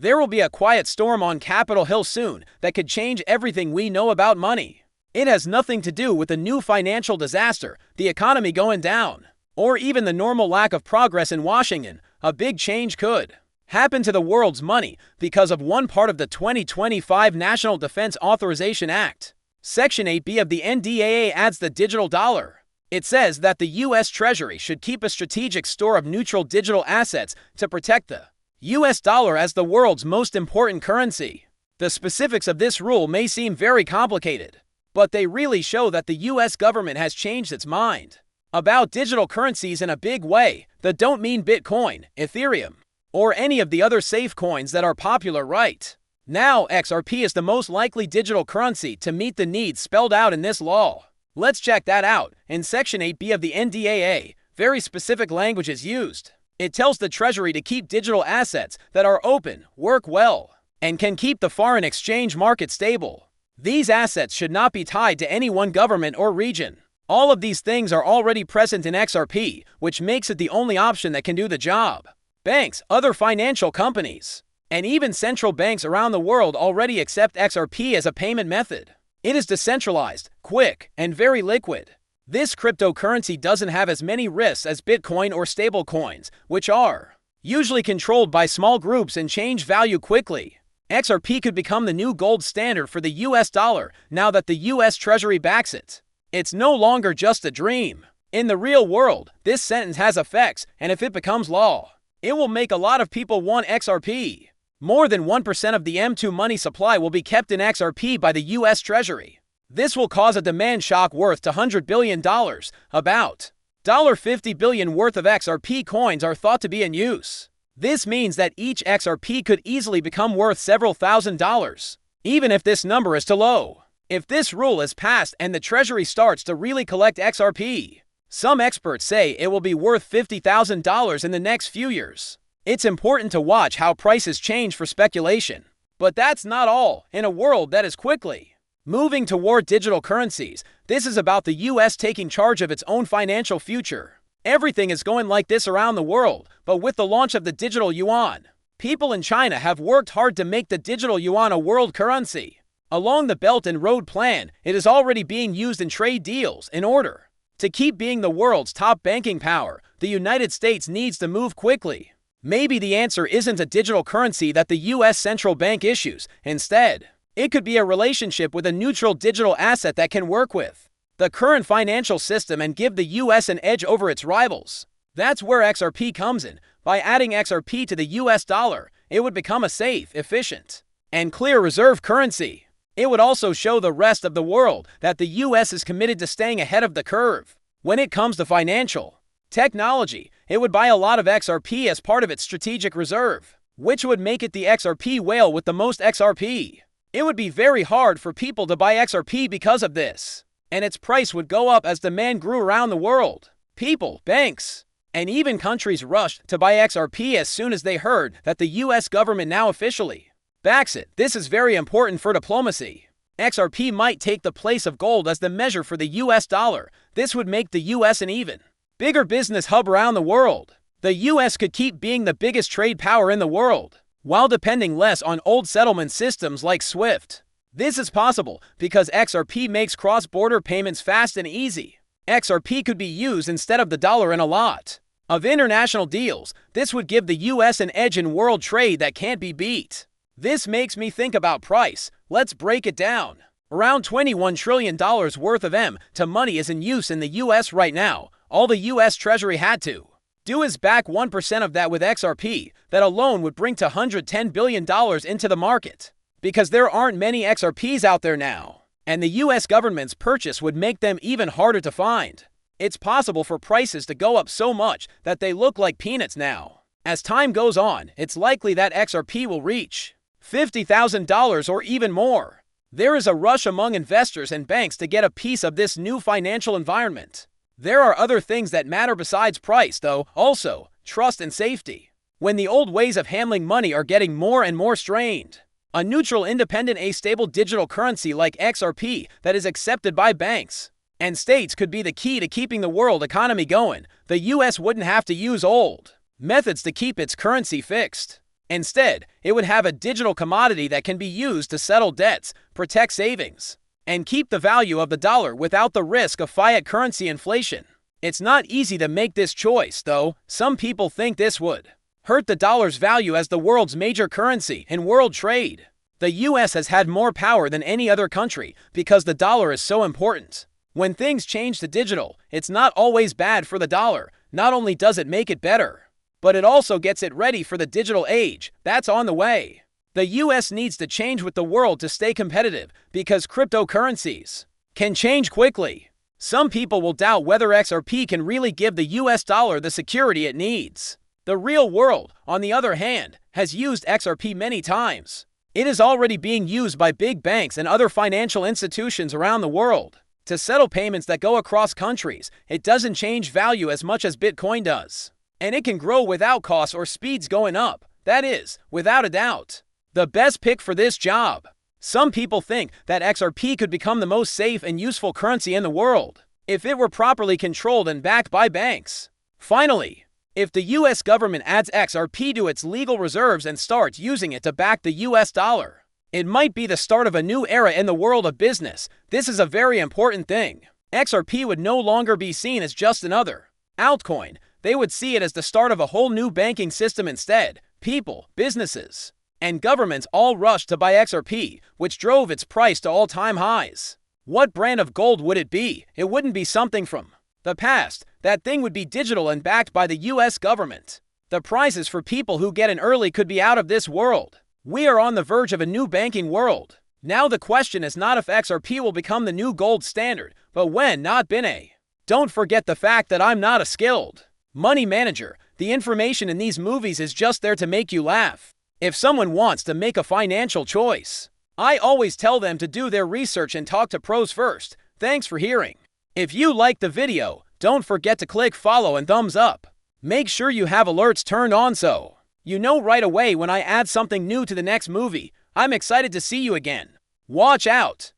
There will be a quiet storm on Capitol Hill soon that could change everything we know about money. It has nothing to do with the new financial disaster, the economy going down, or even the normal lack of progress in Washington. A big change could happen to the world's money because of one part of the 2025 National Defense Authorization Act. Section 8B of the NDAA adds the digital dollar. It says that the U.S. Treasury should keep a strategic store of neutral digital assets to protect the U.S. dollar as the world's most important currency. The specifics of this rule may seem very complicated, but they really show that the U.S. government has changed its mind about digital currencies in a big way that don't mean Bitcoin, Ethereum, or any of the other safe coins that are popular right now. XRP is the most likely digital currency to meet the needs spelled out in this law. Let's check that out. In Section 8B of the NDAA, very specific language is used. It tells the Treasury to keep digital assets that are open, work well, and can keep the foreign exchange market stable. These assets should not be tied to any one government or region. All of these things are already present in XRP, which makes it the only option that can do the job. Banks, other financial companies, and even central banks around the world already accept XRP as a payment method. It is decentralized, quick, and very liquid. This cryptocurrency doesn't have as many risks as Bitcoin or stablecoins, which are usually controlled by small groups and change value quickly. XRP could become the new gold standard for the US dollar now that the US Treasury backs it. It's no longer just a dream. In the real world, this sentence has effects, and if it becomes law, it will make a lot of people want XRP. More than 1% of the M2 money supply will be kept in XRP by the US Treasury. This will cause a demand shock worth $100 billion. About $50 billion worth of XRP coins are thought to be in use. This means that each XRP could easily become worth several $1,000s, even if this number is too low. If this rule is passed and the Treasury starts to really collect XRP, some experts say it will be worth $50,000 in the next few years. It's important to watch how prices change for speculation. But that's not all. In a world that is quickly moving toward digital currencies, this is about the US taking charge of its own financial future. Everything is going like this around the world, but with the launch of the digital yuan, people in China have worked hard to make the digital yuan a world currency. Along the Belt and Road Plan, it is already being used in trade deals. In order to keep being the world's top banking power, the United States needs to move quickly. Maybe the answer isn't a digital currency that the US central bank issues. Instead, it could be a relationship with a neutral digital asset that can work with the current financial system and give the US an edge over its rivals. That's where XRP comes in. By adding XRP to the US dollar, it would become a safe, efficient, and clear reserve currency. It would also show the rest of the world that the US is committed to staying ahead of the curve. When it comes to financial technology, it would buy a lot of XRP as part of its strategic reserve, which would make it the XRP whale with the most XRP. It would be very hard for people to buy XRP because of this, and its price would go up as demand grew around the world. People, banks, and even countries rushed to buy XRP as soon as they heard that the US government now officially backs it. This is very important for diplomacy. XRP might take the place of gold as the measure for the US dollar. This would make the US an even bigger business hub around the world. The US could keep being the biggest trade power in the world, while depending less on old settlement systems like SWIFT. This is possible because XRP makes cross-border payments fast and easy. XRP could be used instead of the dollar in a lot of international deals. This would give the US an edge in world trade that can't be beat. This makes me think about price. Let's break it down. Around $21 trillion worth of M2 money is in use in the US right now. All the US Treasury had to do is back 1% of that with XRP. That alone would bring to $110 billion into the market. Because there aren't many XRPs out there now, and the US government's purchase would make them even harder to find. It's possible for prices to go up so much that they look like peanuts now. As time goes on, it's likely that XRP will reach $50,000 or even more. There is a rush among investors and banks to get a piece of this new financial environment. There are other things that matter besides price, though, also trust and safety. When the old ways of handling money are getting more and more strained, a neutral, independent, stable digital currency like XRP that is accepted by banks and states could be the key to keeping the world economy going. The US wouldn't have to use old methods to keep its currency fixed. Instead, it would have a digital commodity that can be used to settle debts, protect savings, and keep the value of the dollar without the risk of fiat currency inflation. It's not easy to make this choice, though. Some people think this would hurt the dollar's value as the world's major currency in world trade. The US has had more power than any other country because the dollar is so important. When things change to digital, it's not always bad for the dollar. Not only does it make it better, but it also gets it ready for the digital age that's on the way. The US needs to change with the world to stay competitive because cryptocurrencies can change quickly. Some people will doubt whether XRP can really give the US dollar the security it needs. The real world, on the other hand, has used XRP many times. It is already being used by big banks and other financial institutions around the world to settle payments that go across countries. It doesn't change value as much as Bitcoin does, and it can grow without costs or speeds going up. That is, without a doubt, the best pick for this job. Some people think that XRP could become the most safe and useful currency in the world if it were properly controlled and backed by banks. Finally, if the US government adds XRP to its legal reserves and starts using it to back the US dollar, it might be the start of a new era in the world of business. This is a very important thing. XRP would no longer be seen as just another altcoin. They would see it as the start of a whole new banking system instead. People, businesses, and governments all rushed to buy XRP, which drove its price to all-time highs. What brand of gold would it be? It wouldn't be something from the past. That thing would be digital and backed by the US government. The prizes for people who get in early could be out of this world. We are on the verge of a new banking world. Now the question is not if XRP will become the new gold standard, but when, not been. Don't forget the fact that I'm not a skilled money manager. The information in these movies is just there to make you laugh. If someone wants to make a financial choice, I always tell them to do their research and talk to pros first. Thanks for hearing. If you liked the video, don't forget to click follow and thumbs up. Make sure you have alerts turned on so you know right away when I add something new to the next movie. I'm excited to see you again. Watch out!